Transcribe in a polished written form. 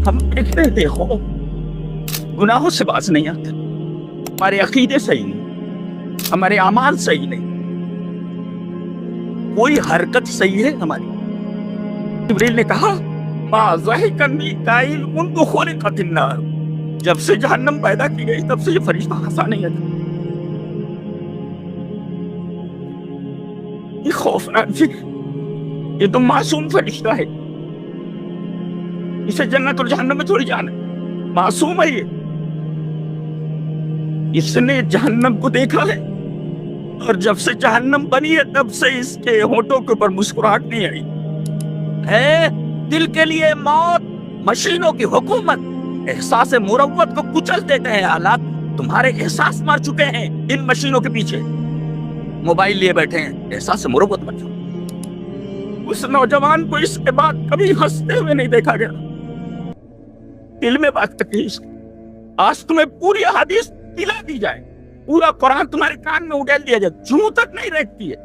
ہم دیکھتے ہیں، دیکھو گناہوں سے باز نہیں آتے، ہمارے عقیدے صحیح نہیں، ہمارے اعمال صحیح نہیں، کوئی حرکت صحیح ہے ہماری۔ جبریل نے کہا ما ضحک میکائیل منذ خلقت النار، جب سے جہنم پیدا کی گئی تب سے یہ فرشتہ ہنسا نہیں ہے۔ یہ خوفناک جی، یہ تو معصوم فرشتہ ہے، اسے جنت اور جہنم میں تھوڑی جانا ہے، معصوم ہے یہ۔ اس نے جہنم کو دیکھا ہے، اور جب سے جہنم بنی ہے تب سے اس کے ہونٹوں کے اوپر مسکراہٹ نہیں آئی ہے۔ دل کے لیے موت، مشینوں کی حکومت، احساس مروت کو کچل دیتے ہیں حالات۔ تمہارے احساس مار چکے ہیں ان مشینوں کے پیچھے، موبائل لیے بیٹھے ہیں، احساس مروت مر جاؤ۔ اس نوجوان کو اس کے بعد کبھی ہنستے ہوئے نہیں دیکھا گیا، دل میں بات تکلیف۔ آج تمہیں پوری حدیث دلا دی جائے، پورا قرآن تمہارے کان میں اڈیل دیا جائے، جوں تک نہیں رہتی ہے۔